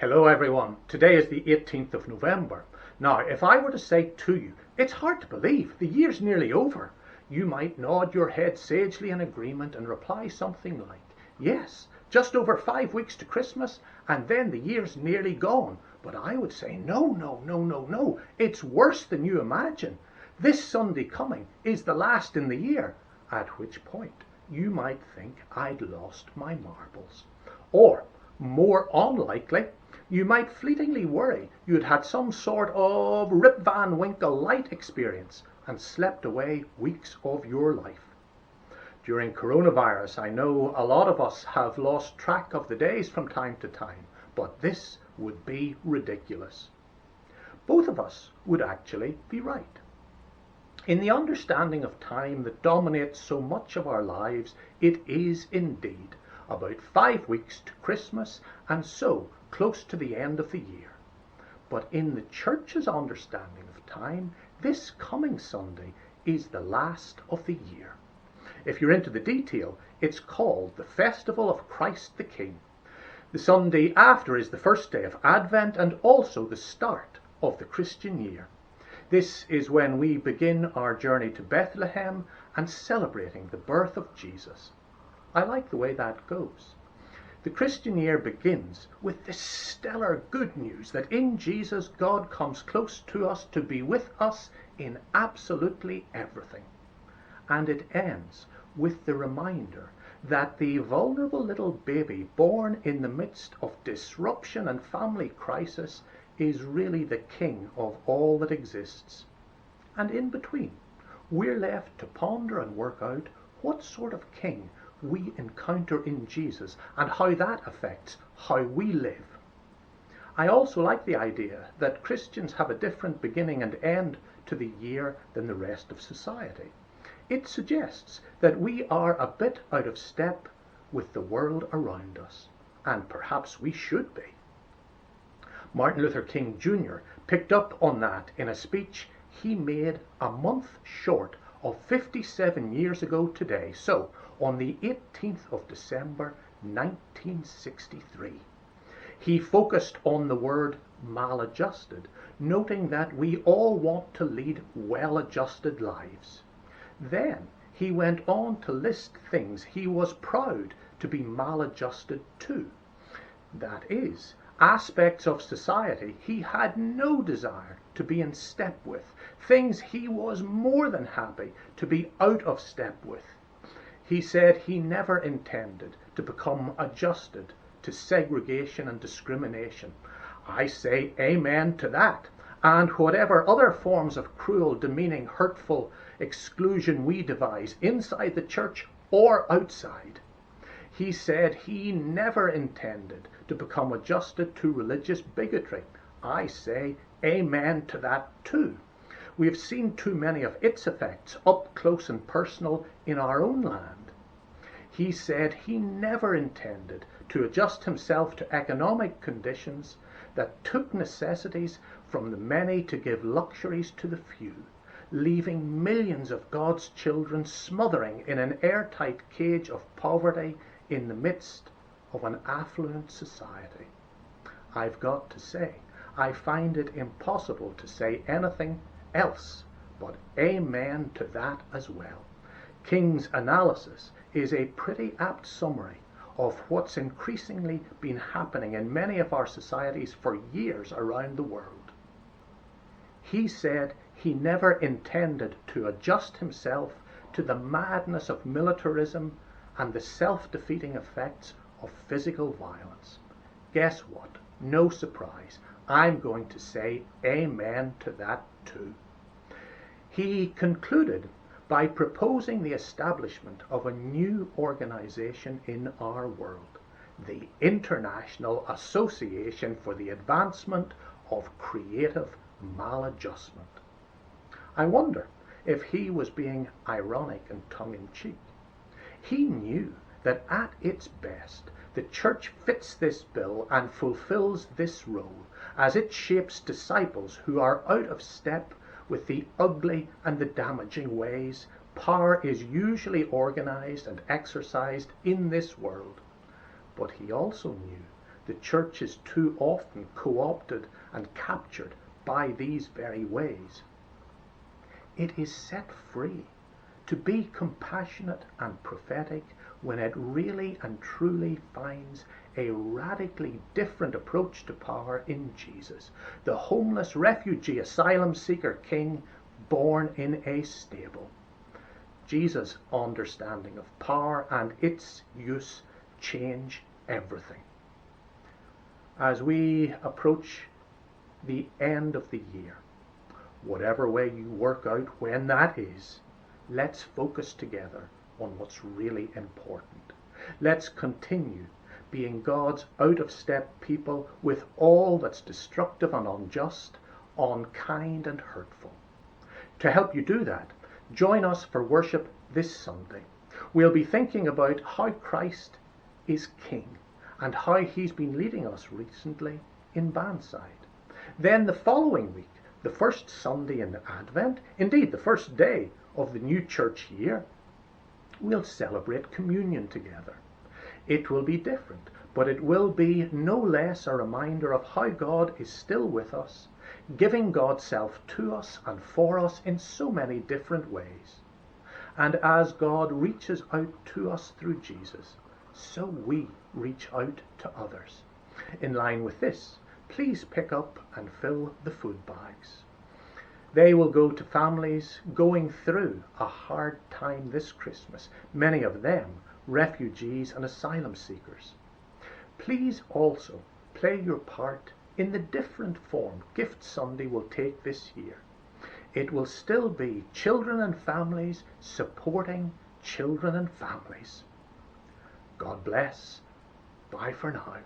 Hello everyone, today is the 18th of November. Now, if I were to say to you, it's hard to believe, the year's nearly over, you might nod your head sagely in agreement and reply something like, yes, just over 5 weeks to Christmas, and then the year's nearly gone. But I would say, no, it's worse than you imagine. This Sunday coming is the last in the year, at which point you might think I'd lost my marbles. Or, more unlikely, you might fleetingly worry you'd had some sort of Rip Van Winkle light experience and slept away weeks of your life. During coronavirus, I know a lot of us have lost track of the days from time to time, but this would be ridiculous. Both of us would actually be right. In the understanding of time that dominates so much of our lives, it is indeed about 5 weeks to Christmas, and so close to the end of the year. But in the church's understanding of time, this coming Sunday is the last of the year. If you're into the detail, it's called the Festival of Christ the King. The Sunday after is the first day of Advent and also the start of the Christian year. This is when we begin our journey to Bethlehem and celebrating the birth of Jesus. I like the way that goes. The Christian year begins with this stellar good news that in Jesus God comes close to us to be with us in absolutely everything. And it ends with the reminder that the vulnerable little baby born in the midst of disruption and family crisis is really the king of all that exists. And in between, we're left to ponder and work out what sort of king we encounter in Jesus and how that affects how we live. I also like the idea that Christians have a different beginning and end to the year than the rest of society. It suggests that we are a bit out of step with the world around us, and perhaps we should be. Martin Luther King Jr. picked up on that in a speech he made a month short of 57 years ago today, so on the 18th of December 1963. He focused on the word maladjusted, noting that we all want to lead well-adjusted lives. Then he went on to list things he was proud to be maladjusted to. That is, aspects of society he had no desire to be in step with, things he was more than happy to be out of step with. He said he never intended to become adjusted to segregation and discrimination. I say amen to that, and whatever other forms of cruel, demeaning, hurtful exclusion we devise inside the church or outside. He said he never intended to become adjusted to religious bigotry. I say amen to that too. We have seen too many of its effects up close and personal in our own land. He said he never intended to adjust himself to economic conditions that took necessities from the many to give luxuries to the few, leaving millions of God's children smothering in an airtight cage of poverty in the midst of an affluent society. I've got to say, I find it impossible to say anything else but amen to that as well. King's analysis is a pretty apt summary of what's increasingly been happening in many of our societies for years around the world. He said he never intended to adjust himself to the madness of militarism and the self-defeating effects of physical violence. Guess what? No surprise. I'm going to say amen to that too. He concluded by proposing the establishment of a new organization in our world, the International Association for the Advancement of Creative Maladjustment. I wonder if he was being ironic and tongue-in-cheek. He knew that at its best, the church fits this bill and fulfills this role as it shapes disciples who are out of step with the ugly and the damaging ways power is usually organized and exercised in this world. But he also knew The church is too often co-opted and captured by these very ways. It is set free to be compassionate and prophetic when it really and truly finds a radically different approach to power in Jesus, the homeless refugee, asylum seeker king born in a stable. Jesus' understanding of power and its use change everything. As we approach the end of the year, whatever way you work out when that is, let's focus together on what's really important. Let's continue being God's out-of-step people with all that's destructive and unjust, unkind and hurtful. To help you do that, join us for worship this Sunday. We'll be thinking about how Christ is King and how he's been leading us recently in Bandside. Then the following week, the first Sunday in Advent, indeed the first day of the new church year, we'll celebrate communion together. It will be different, but it will be no less a reminder of how God is still with us, giving God's self to us and for us in so many different ways. And as God reaches out to us through Jesus, so we reach out to others. In line with this, please pick up and fill the food bags. They will go to families going through a hard time this Christmas, many of them refugees and asylum seekers. Please also play your part in the different form Gift Sunday will take this year. It will still be children and families supporting children and families. God bless. Bye for now.